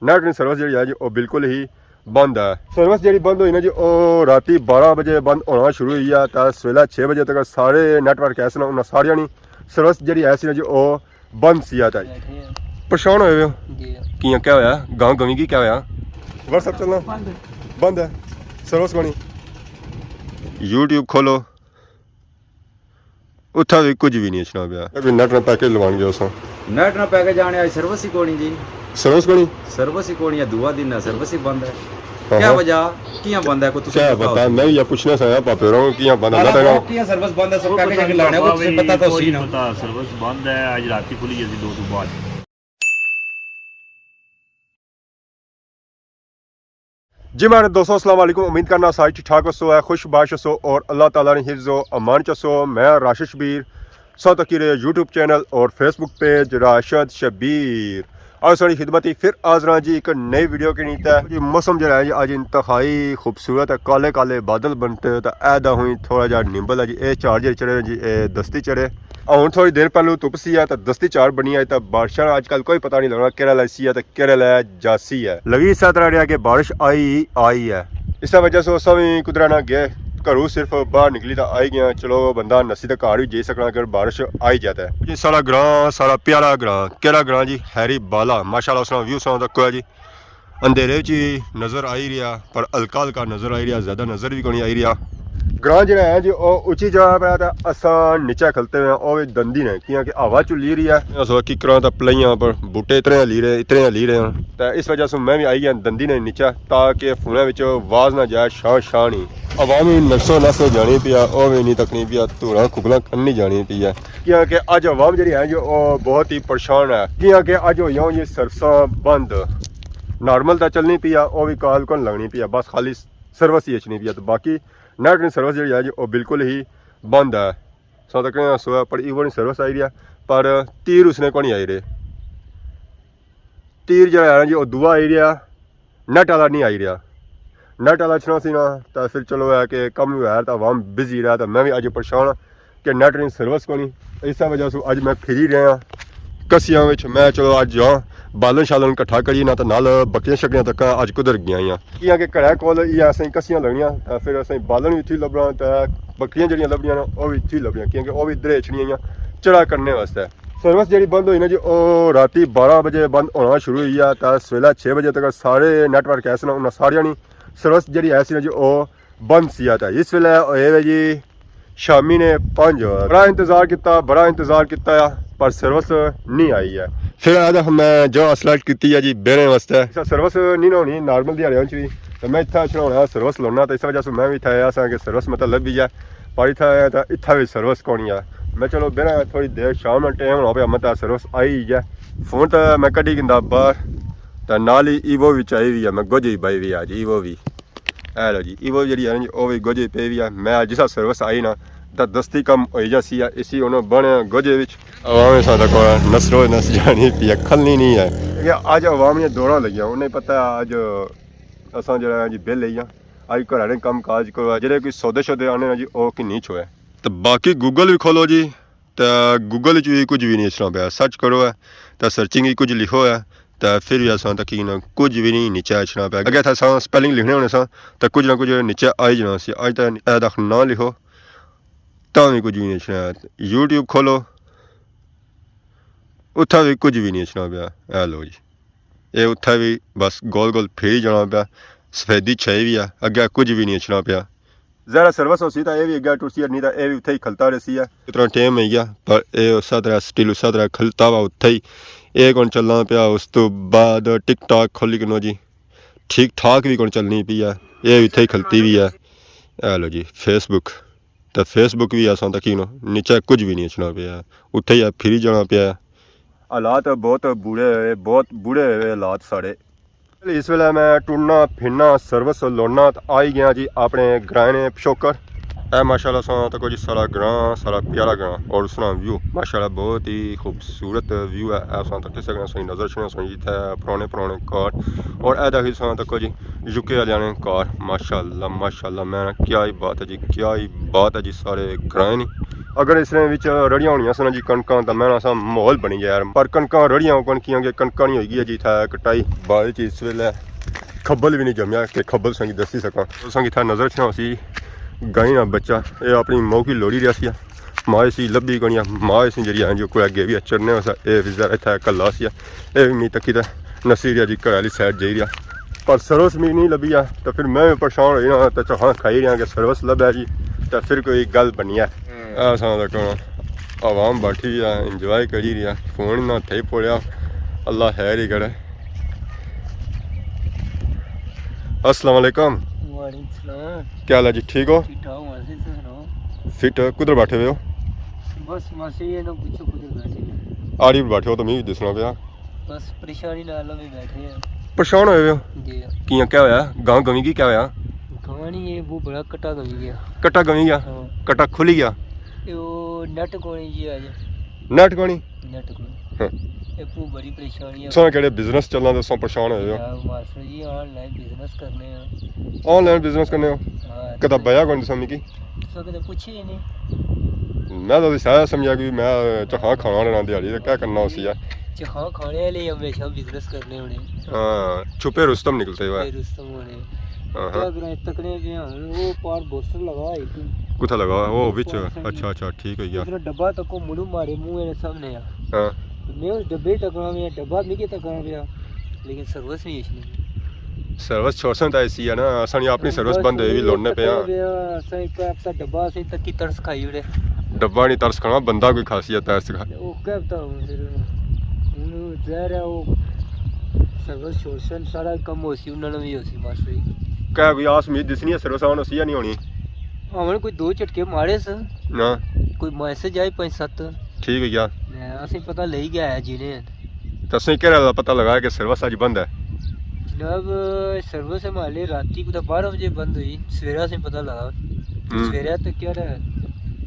Net ਦੀ service ਜਿਹੜੀ ਹੈ ਜੀ ਉਹ ਬਿਲਕੁਲ ਹੀ ਬੰਦ ਹੈ। ਸਰਵਿਸ ਜਿਹੜੀ ਬੰਦ ਹੋਈ ਨਾ ਜੀ ਉਹ ਰਾਤੀ 12 ਵਜੇ ਬੰਦ ਹੋਣਾ ਸ਼ੁਰੂ ਹੋਈ ਆ ਤਾਂ ਸਵੇਲਾ 6 ਵਜੇ ਤੱਕ ਸਾਰੇ ਨੈਟਵਰਕ ਐਸੇ ਨਾ ਉਹਨਾਂ ਸਾਰਿਆਂ ਦੀ ਸਰਵਿਸ ਜਿਹੜੀ ਐਸੀ ਨਾ ਜੀ ਉਹ ਬੰਦ ਸੀ ਆ ਤਾਂ ਪਰੇਸ਼ਾਨ ਹੋਏ ਹੋ ਕੀ ਕਿਆ ਹੋਇਆ ਗਾਂ ਗਵੀ ਕੀ ਕਿਆ ਹੋਇਆ WhatsApp ਚੱਲਣਾ ਬੰਦ ਹੈ ਸਰਵਿਸ ਬਣੀ YouTube ਖੋਲੋ ਉੱਥਾ ਵੀ ਕੁਝ ਵੀ ਨਹੀਂ ਅੱਛਣਾ ਪਿਆ ਵੀ ਨੈਟ ਨਾਲ ਪੈਕੇਜ ਲਵਾਉਣਗੇ ਉਸ नेट ना पैकेज आने आज सर्विस ही कोनी जी ਸਰਵਿਸ ਬਣੀ सर्विस ही कोनी है दुआ दिन है सर्विस ही बंद है क्या वजह किया बंद है को तुसी क्या बता मैं या पूछना सा पापे रहो कि बंद ना बताओ किया सर्विस बंद है सब पैकेज आके लाने को तुझे पता तो सी ना पता सर्विस बंद है आज रात खुली है 2 तो बाद। जी मैं दोस्तों अस्सलाम वालेकुम उम्मीद करना सारी ठीक ठाक हो खुश बाश हो और अल्लाह ताला ने हिफ्ज़ व अमान चसो। मैं राशिद शबीर साथ अकीर यूट्यूब चैनल और फेसबुक पेज राशिद शबीर आज सारी खिदमत ही फिर हाज़र जी एक नई वीडियो की नीत है जी। मौसम जो है जी अज इंतहाई खूबसूरत है काले काले बादल बनते तो ऐदा हुई थोड़ा जहा निंबल है जी ये चार जे चढ़े जी ये दस्ती चढ़े हूँ थोड़ी देर पहलू धुप सी है तो दस्ती चार बनी है तो बारिशा अजकल कोई पता नहीं लगना केड़ा लैसी है तो केड़ा लै जासी है लगी इस तरह रहा कि बारिश आई है इस वजह से उस भी कुदरा ना गए घरों सिर्फ बाहर निकली तो आई गया चलो बंदा नसी तो घर भी जी सकना अगर बारिश आई जाता है जी। सारा ग्रां सारा प्यारा ग्रां केड़ा ग्रां जी हैरी बाला माशाल्लाह उसका व्यू सुना तक है जी अंधेरे च नज़र आई रहा पर हल्का हल्का नज़र आई रहा ज़्यादा नज़र भी कोई आई रहा। ग्रां जो है जी वह उची जगह पे तो असा नीचे खलते हुए वह भी दंदी ने क्योंकि हवा चू ली रही है सो किकरां तो पलाइयां पर बूटे इतने ली रहे हैं तो इस वजह से मैं भी आई गया दंदी ने नीचे ताकि फोन आवाज़ ना जाए शान ही अवामी नसो नस जानी पी है वह भी नहीं तकनी पी धूड़ा खुगला करनी जानी पी है क्योंकि अज अवाम जी है जो बहुत ही परेशान है क्योंकि अज हो जी सर्विसां बंद नॉर्मल तो चलनी पी है वह भी काल कौन लगनी पी है बस खाली सर्विस ही अच्छनी पी है तो बाकी नैट की सर्विस जी है जी वो बिल्कुल ही बंद है सो तक सो पर ईवन सर्विस आई रही है पर तीर उसने को नहीं आई रहे तीर जो है जी वो दुआ आई रहा नैट वाला नहीं आई रहा नैट वाला अच्छना सी ना तो फिर चलो है कि कम भी है तो आवाम बिजी रहा तो मैं भी अज परेशान हाँ कि नैट की सर्विस को नहीं इस वजह से अज मैं फिर ही रहा कसियां मैं चलो अज जाओ बालन शालन कट्ठा करिए ना तो नाल बकरियां शकरियां तक अज कुदर गई क्योंकि घरै कोल असें कसियां लगनियां तो फिर असें बालन भी इत्थै लभना तो बकरियां जड़ियां लभनियां न ओह भी इत्थै लभनियां क्योंकि वह भी इधर छड़ियां चढ़ा करने वास्ते। सर्विस जी बंद हुई ना जी वह राती 12 बजे बंद होना शुरू हुई है तो सवेला 6 बजे तक सारे नैटवर्क ऐसे ना उन्होंने सारिया नी सर्विस जी ऐसी ना जी वह बंद सी आता इस वेले होए जी शामी ने 5 बड़ा इंतज़ार किया पर सर्विस नहीं आई है। फिर आज मैं जो असलाट की है जी बेरे वास्ते सर्विस नहीं होनी नॉर्मल दिहाड़ियों भी तो मैं इतना चढ़ाना सर्विस लाना तो इस वजह से मैं भी इतना आया कि सर्विस मतलब लभी है पर इतना तो इतना भी सर्विस कौन है मैं चलो बेरे थोड़ी देर शाम में टाइम होना पे मतलब सर्विस आई है फोन तो मैं कड़ी गिंदा बाहर तो नाल ही ईवो भी चाहिए है मैं गोजी पाई भी है जी ईवो भी है लो जी ईवो जी है वह भी गोजी पे भी है मैं जिस सर्विस आई ना तो दस्ती कम हो जासी है इसी उन्होंने बने गोजे अवाम सादा को नसरो नस जानी पी है खलनी नहीं है क्योंकि अज अवाम ने दौड़ा लगियां उन्हें पता है अज असा जो जी बिल आई अज घर कम काज को जो कोई सौदे शौदे आने जी वह कि नहीं छोए तो बाकी गूगल भी खोलो जी तो गूगल भी कुछ भी नहीं इस तरह पाया सर्च करो है तो सर्चिंग ही कुछ लिखो है तो फिर भी असा तक कुछ भी नहीं नीचे अचना पाया अगर था स्पैलिंग लिखने होने सा तो कुछ ना कुछ नीचे आई जाना सी अज तक ना लिखो तो भी कुछ भी नहीं अचना यूट्यूब खोलो उत्था भी कुछ भी नहीं अचना पाया है लो जी ये उत्था भी बस गोल गोल फिर जाना पाया सफेदी छाई भी है अगे कुछ भी नहीं अचना पाया ज़रा सर्विस होती तो यह भी अगे टुरसी नहीं तो यह भी उत्थे ही खलता रही है इतना टाइम है गया पर यह उस तरह स्टिल उस तरह खलता वा उत्थे ही ये कौन चलना पाया उस तो बाद टिक टाक खोली कनो जी ठीक ठाक भी कौन चलनी पी है ये भी उत्थे ही खलती भी है लो जी फेसबुक तो फेसबुक भी असा तक नीचे कुछ भी नहीं अचना पाया उत्थे ही फिर जाना पाया हालात बहुत बुरे हुए हालात साढ़े इस वेले मैं टुरना फिरना सर्विस लाना तो आई गया जी अपने ग्रां ने पिछोकर है माशाल्लाह सा तक जी सारा ग्रां सारा प्यारा ग्रां और उसका व्यू माशाल्लाह बहुत ही खूबसूरत व्यू है ऐसा तक किसी सही नज़र छने सही जिथे पुराने कार और ऐदा ही सा तक जी यूके वाले ने कार माशाल्लाह मैं क्या ही बात है जी क्या ही बात है जी सारे ग्रां नहीं ਅਗਰ ਇਸ ਦੇ ਵਿੱਚ ਰੜੀਆਂ ਹੋਣੀਆਂ ਸਨ ਜੀ ਕਣਕਾਂ ਤਾਂ ਮੈਂ ਸਾ ਮਾਹੌਲ ਬਣੀ ਗਿਆ ਯਾਰ ਪਰ ਕਣਕਾਂ ਰੜੀਆਂ ਕਣਕੀਆਂ ਕੇ ਕਣਕਾਂ ਨਹੀਂ ਹੋਈਗੀ ਜੀ ਥਾ ਕਟਾਈ ਬਾਅਦ ਚੀਜ਼ ਇਸ ਵੇਲੇ ਖੱਬਲ ਵੀ ਨਹੀਂ ਜੰਮਿਆ ਕਿ ਖੱਬਲ ਸੰਗੀ ਦੱਸੀ ਸਕਾਂ ਸੰਗੀ ਥਾ ਨਜ਼ਰ ਛਾਂ ਸੀ ਗਾਈ ਨਾ ਬੱਚਾ ਇਹ ਆਪਣੀ ਮੌਹ ਕੀ ਲੋੜੀ ਰਿਹਾ ਸੀ ਮਾਂ ਸੀ ਲੱਭੀ ਗਣੀਆਂ ਮਾਂ ਸੀ ਜਿਹੜੀ ਆਂ ਜੋ ਕੋਈ ਅੱਗੇ ਵੀ ਚੜਨੇ ਵਸਾ ਇਹ ਵੀ ਜ਼ਰਾ ਇੱਥੇ ਕੱਲਾ ਸੀ ਇਹ ਵੀ ਮੀ ਤੱਕੀ ਤਾਂ ਨਸੀਰੀਆ ਜੀ ਘਰ ਵਾਲੀ ਸਾਈਡ ਜਾਈ ਰਿਹਾ ਪਰ ਸਰਵਿਸ ਵੀ ਨਹੀਂ ਲੱਭੀ ਆ ਤਾਂ ਫਿਰ ਮੈਂ ਪਰੇਸ਼ਾਨ ਹੋਈ ਨਾ ਤਾਂ ਚਾਹਾਂ ਖਾਈ ਰਿਹਾ ਕਿ ਸਰਵਿਸ ਲੱਭਿਆ ਜੀ ਤਾਂ ਫਿਰ ਕੋਈ ਗੱਲ ਬਣੀ ਆ ਸਾਂ ਦਾ ਕੋਣ ਆਵਾਮ ਬੈਠੀ ਆ ਇੰਜੋਏ ਕਰੀ ਰਿਹਾ ਫੋਨ ਨਾ ਥੇ ਪੜਿਆ ਅੱਲਾ ਖੈਰ ਹੀ ਕਰੇ अस्सलाम वालेकुम वालेकुम सलाम क्या हाल है जी ठीक हो ठीक ठाक मासी से सुनाओ फिट किधर बैठे हुए हो बस मासी ये ना पूछो कुछ बैठे आड़ी पर बैठे हो तो मैं भी दिसना पिया बस परेशानी नाल में बैठे हैं परेशान होए हुए हो जी कियां क्या होया गांव गमी की क्या होया कहानी ये वो बड़ा कटा गई गया कट्टा गमी गया हाँ कट्टा खुली गया ये वो नेट कोनी जी आज नेट कोनी नेट कोनी हाँ ये वो बड़ी परेशानी है सो केड़े बिजनेस चलना दसो परेशान होए हो यार मास्टर जी ऑनलाइन बिजनेस करने हैं ऑनलाइन बिजनेस करने हो हाँ कदा बया कोनी दसो मिकी तो कदे पूछे ही नहीं मैं तो सारा समझा कि मैं चखा खाना रहना दिहाड़ी तो क्या करना उसी यार चखा खाने वाले हमेशा बिजनेस करने होने हाँ छुपे रुस्तम निकलते हुए फिर रुस्तम होने हाँ क्या करें तकने पे हम वो पार बोस्टर लगा एक कुथा लगा वो विच अच्छा अच्छा ठीक है यार दूसरा डब्बा तक मुड़ू मारे मुंह मेरे सामने आ हाँ मैं उस डब्बे तकना में डब्बा मिके तकना पे लेकिन सर्विस नहीं इसने सर्विस छोड़सन तो ऐसी है ना असन अपनी सर्विस बंद है भी लौटने पे हां सही का अपना डब्बा से तक की तरस खाई उड़े डब्बा नहीं तरस खाना बंदा कोई खासियत है इसका वो क्या बताऊं फिर उन्होंने जहर है वो सर्विस छोड़सन सारा कम होसी उन्होंने भी होसी मास्टर जी क्या कोई आस उम्मीद दिसनी है सर्विस आवन होसी या नहीं होनी हमने कोई दो झटके मारे स ना कोई मैसेज आई 5-7 ठीक है यार असं पता ले गया है जिन्हें तो असं क्या पता लगा कि सर्विस अज बंद है जनाब सर्विस हमारे राती को 12 बजे बंद हुई सवेरा से पता लगा सवेरा तो क्या रहा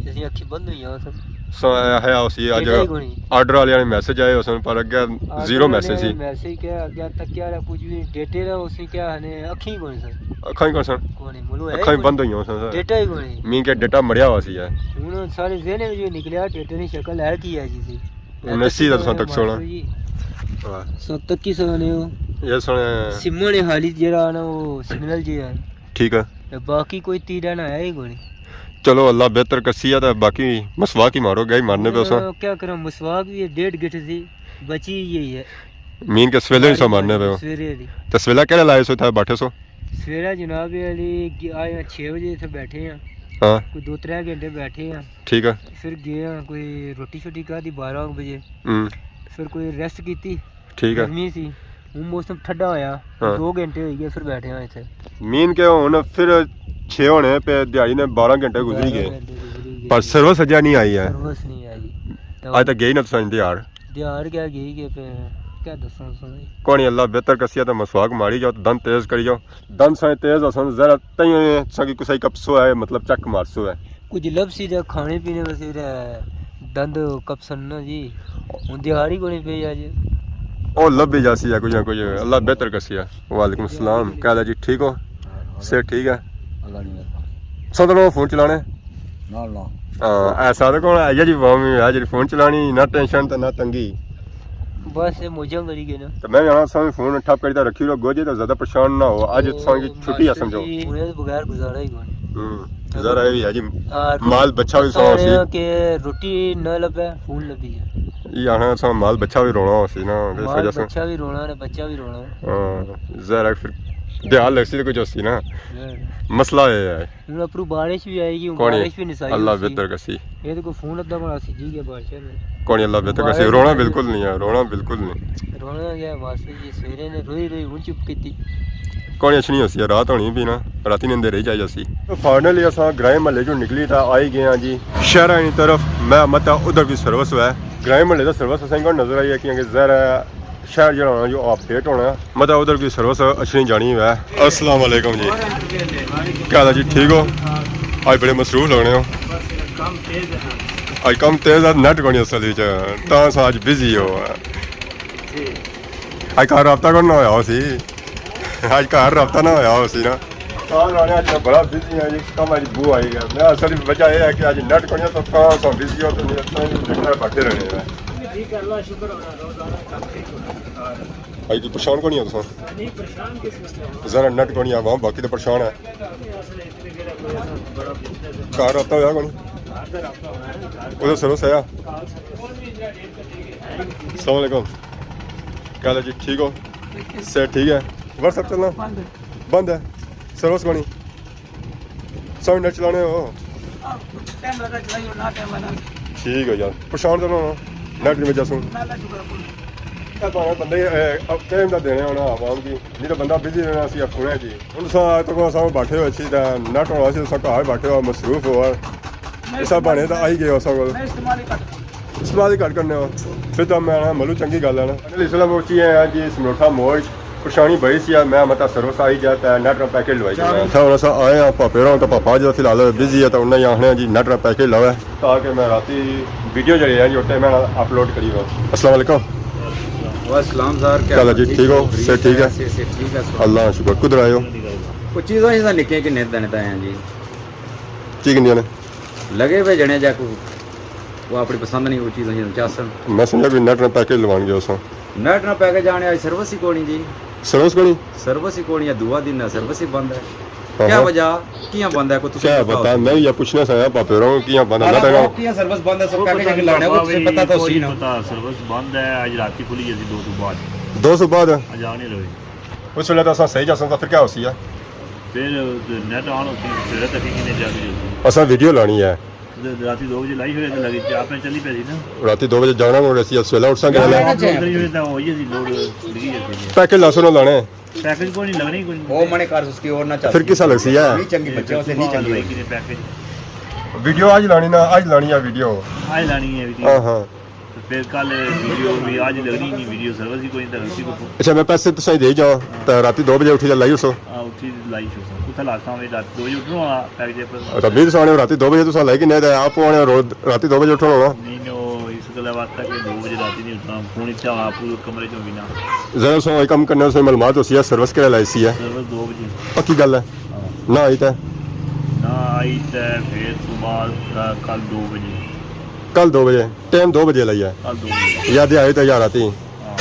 जैसी अखी बंद हुई हैं सब सो है उसी आज आर्डर वाले ने मैसेज आए उसमें पर अगे जीरो मैसेज सी मैसेज क्या आगे तक क्या रहा कुछ भी डेटे रहा उसने क्या है अखी कौन सर अखाई कौन सन कौन मुलो है अखाई बंद हुई हैं सर डेटा ही कौन मी के डेटा मरिया हुआ सी है उन्होंने सारे ज़हन में जो निकला डेटे ने शक्ल है की है जी उन्हें सीधा तो तक सोना सो तक की सोने हो ये सुने सिम ने हाली जरा ना वो सिग्नल जी है ठीक है बाकी कोई तीरा ना है ही कोई चलो अल्लाह बेहतर कसी है तो बाकी मसवाक ही मारो गई मारने पे उसा क्या करा मसवाक भी 1.5 गिट थी बची यही है मीन के सवेले नहीं सो मारने पे सवेरे दी तो सवेला क्या लाए सो था बैठे सो सवेरा जनाब अली आए 6 बजे थे बैठे हैं हाँ कोई 2-3 घंटे बैठे हैं ठीक है फिर गए हैं कोई रोटी शोटी खा दी 12 बजे फिर कोई रेस्ट की थी ठीक है गर्मी सी हूँ मौसम ठंडा होया 2 घंटे हो गए फिर बैठे हैं इतने मीन के हुन फिर 6 होने पे दिहाड़ी ने 12 घंटे गुजरी गए पर सर्विस अजा नहीं आई है सर्विस नहीं आई आज तक गई ना तो दिहाड़ दिहाड़ क्या गई के पे क्या दसो कौन अल्लाह बेहतर कसिया तो मसवाक मारी जाओ दंद तेज करी जाओ दंद से तेज असन जरा तई सकी कुछ कपसो है मतलब चक मारसो है कुछ लब सी खाने पीने में फिर दंद कपसन ना जी हूँ दिहाड़ी को नहीं पे आज ओ लब भी जासी है कुछ ना कुछ अल्लाह बेहतर कसिया वालेकुम सलाम क्या हाल है जी ठीक हो से ठीक है सदर फोन चलाने ऐसा तो कौन है जी वामी है जी फोन चलानी ना टेंशन तो ना तंगी बस मौजा करी गए ना तो मैं यहाँ समय फोन ठप करता रखी लो गोजे तो ज्यादा परेशान ना हो आज की छुट्टी है समझो बगैर गुजारा ही कौन जरा भी है जी माल बच्चा भी सो सी के रोटी न लबे फोन लबी है यहाँ सा माल बच्चा भी रोना हो सी ना इस वजह से बच्चा भी रोना है बच्चा भी रोना हां जरा फिर ध्यान लग सी कुछ होसी ना मसला है हूं अपरू बारिश भी आएगी बारिश भी नहीं सही अल्लाह बेहतर कसी ये तो कोई फोन अद्दा बड़ा सी जी के बारिश में कौन अल्लाह बेहतर कसी रोना बिल्कुल नहीं है रोना बिल्कुल नहीं रोना क्या वास्ते जी सवेरे ने रोई रोई हूं चुप कीती कौन अच्छी नहीं होसी रात होनी भी ना राती नींद रही जाए जसी तो फाइनली असा ग्राम महल्ले जो निकली था आई गए हैं जी शहर की तरफ मैं मत उधर भी सर्विस हुआ है ग्राम महल्ले का सर्विस असें नजर आई है कि जहर शहर जो होना जो अपडेट होना है मतलब उधर की सर्विस अच्छी जानी है अस्सलाम वालेकुम जी क्या हाल है जी ठीक हो आज बड़े मसरूफ लगने हो आज कम तेज है नेट कोनी असल तो आज बिजी हो आज घर रबता करना होया सी आज घर रबता ना होया सी ना ਸਾਲ ਵਾਲਿਆਂ ਅੱਜ ਬੜਾ ਬਿਜ਼ੀ ਹੈ ਜੀ ਕੰਮ ਅੱਜ ਬੂ ਆਈ ਗਿਆ ਮੈਂ ਅਸਲੀ ਵਜ੍ਹਾ ਇਹ ਹੈ ਕਿ ਅੱਜ ਨੈਟ ਕੋਣੀਆਂ ਤਾਂ ਤਾਂ ਬਿਜ਼ੀ ਹੋ ਤੇ ਨਹੀਂ ਬੈਠੇ ਰਹਿਣੇ ਹੈ ठीक है अल्लाह शुक्र होना रोजाना काम ठीक होना भाई की परेशान को नहीं है तुम नहीं परेशान किस मसले में जरा नेट को नहीं आवा बाकी तो परेशान है असल इतने मेरा कोई ऐसा बड़ा बिजनेस है कार आता होया कौन आदर आपका होना है उधर सर्विस आया काल सर्विस भी इधर डेट कर देंगे अस्सलाम वालेकुम क्या हाल है जी ठीक हो सेट ठीक है व्हाट्सएप चलना बंद है सर्विस को नहीं सौ नेट चलाने हो टाइम लगा चलाइए ना टाइम बना ठीक है यार परेशान तो ना नेट की वजह से ना शुक्र ਭਾਵੇਂ ਬੰਦੇ ਟਾਈਮ ਦਾ ਦੇਣੇ ਹੋਣਾ ਆਵਾਮ ਦੀ ਨਹੀਂ ਤਾਂ ਬੰਦਾ ਬਿਜ਼ੀ ਰਹਿਣਾ ਸੀ ਆਪਣੇ ਜੀ ਹੁਣ ਸਾਂ ਤੱਕ ਸਾਂ ਬੈਠੇ ਹੋਏ ਸੀ ਤਾਂ ਨੈਟ ਹੋਣਾ ਸੀ ਸਾਂ ਘਰ ਬੈਠੇ ਹੋ ਮਸਰੂਫ ਹੋ ਇਸ ਬਾਣੇ ਤਾਂ ਆਈ ਗਏ ਹੋ ਸਾਂ ਕੋਲ मैं इस्तेमाल ही करता ਇਸਤੇਮਾਲ ਹੀ ਘੱਟ ਕਰਨੇ ਹੋ ਫਿਰ ਤਾਂ ਮੈਂ ਮਲੂ ਚੰਗੀ ਗੱਲ ਹੈ ਨਾ ਅਗਲੀ ਸਲਾਮ ਉੱਚੀ ਹੈ ਜੀ ਸਮਰੋਠਾ ਮੋੜ ਪਰੇਸ਼ਾਨੀ ਬੜੀ ਸੀ ਮੈਂ ਮਤਾ ਸਰਵਿਸ ਆਈ ਜਾਂਦਾ ਨੈਟ ਦਾ ਪੈਕੇਜ ਲਵਾਈ ਜਾਂਦਾ ਤਾਂ ਹੁਣ ਸਾਂ ਆਏ ਆ ਪਾਪੇਰੋਂ ਤਾਂ ਪਾਪਾ ਜੀ ਫਿਲਹਾਲ ਬਿਜ਼ੀ ਹੈ ਤਾਂ ਉਹਨਾਂ ਹੀ ਆਖਣੇ ਜੀ ਨੈਟ ਦਾ ਪੈਕੇਜ ਲਵੇ ਤਾਂ ਕਿ ਮੈਂ ਰਾਤੀ ਵੀਡੀਓ ਜਿਹੜੀ ਹੈ ਜੀ ਉੱਤੇ ਮੈਂ ਅਪਲੋਡ ਕਰੀ ਵਾ अस्सलाम वालेकुम वालेकुम सर क्या हाल है जी ठीक हो से ठीक है से ठीक है अल्लाह शुक्र कुछ आए हो कुछ चीज़ों से निके कि नहीं देने हैं जी की किन्नियां ने लगे हुए जने जा को वो अपनी पसंद नहीं वो चीज़ें चासन मैं समझा भी नेट में पैकेज लवान गया उस नेट ना पैकेज आने आज सर्विस ही कोनी जी सर्विस को नहीं सर्विस ही कोनी है दुआ दिन सर्विस ही बंद है हाँ, क्या हाँ। वजह किया बंद है को तुम क्या बता मैं ये पूछना चाहा पापेरों की यहाँ बंदा ना किया सर्विस बंद है सब पैकेज लाने को तुझे पता तो सी ना पता सर्विस बंद है आज रात खुली है 2 ਤੋਂ ਬਾਅਦ 200 बाद आज आने लगे उस वेले तो असा सही जा सकता फिर क्या होती है फिर नेट ऑन होती है फिर तक किने जाके असा वीडियो लानी है रात 2 ਵਜੇ ਲਾਈ ਹੋਈ ਹੈ ਲੱਗੀ ਤੇ ਆਪਨੇ ਚੱਲੀ ਪਈ ਸੀ ਨਾ राती 2 बजे जाना और ਅਸੀਂ ਸਵੇਲਾ ਉੱਠ ਸਾਂਗੇ जाना ले है। ਉਧਰ ਹੀ ਤਾਂ ਹੋਈ ਸੀ ਲੋਡ ਲੱਗੀ ਜਾਂਦੀ ਹੈ पैकेज लासो ना लाने पैकेज को नहीं लगनी कोई वो मने कर उसकी और ना फिर किसा लगसी है नहीं चंगी बच्चों से नहीं चंगी कि पैकेज वीडियो आज लानी ना आज लानी है वीडियो आज लानी है हाँ वीडियो हाँ फिर कल वीडियो भी आज लगनी नहीं वीडियो सर्विस ही कोई तरह सी को अच्छा मैं पैसे तो सही दे जाओ तो राती 2 बजे उठी जा लाई उसो उठी लाई छो उठा लाता हूं रात 2 बजे उठनो वाला पैकेज पर तो 20 साने राती 2 बजे तो लाई कि नहीं दे आप आने रोज राती 2 बजे उठना होगा नहीं नो इस गल बात है कि 2 बजे रात नहीं उठना फोन इतना आप कमरे चो बिना जरा सो कम करने से मालूमात होती है सर्विस के लाई सी है सर्विस 2 बजे पक्की गल है हाँ। ना आई तो ना आई तो फिर सुबह कल 2 बजे कल 2 बजे टाइम 2 बजे लाई है कल 2 बजे याद आए तो यार आती हाँ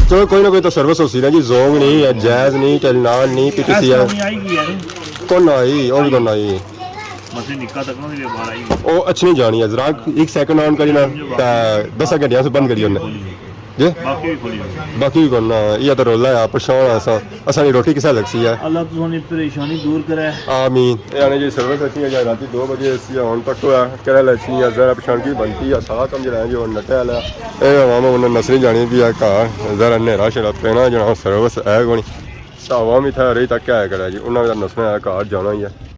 चलो कोई ना कोई तो सर्विस होती है जी जोंग नहीं है जैज नहीं टेलनान नहीं पीटीसी है नहीं आएगी यार कौन आई और भी कौन आई मसे निक्का तक ना बाहर आएगी वो अच्छी नहीं जानी है जरा एक सेकंड ऑन करी ना 10 घंटिया से बंद करी उन्हें जी बाकी भी खोली बाकी भी कौन ना ये तो रोला है परेशान है असा असानी रोटी किसा लगसी है अल्लाह तुझे परेशानी दूर करे आमीन यानी जी सर्विस अच्छी है या रात 2 बजे ऐसी है तक तो कह अच्छी है जरा परेशान की बनती है सारा कम जरा जो नटे वाला ए मामा उन्हें नसरी जानी भी है घर जरा नेरा शरा पेना जना सर्विस है कोनी सावा भी था रही तक क्या है करा जी उन्हें नसने घर जाना ही है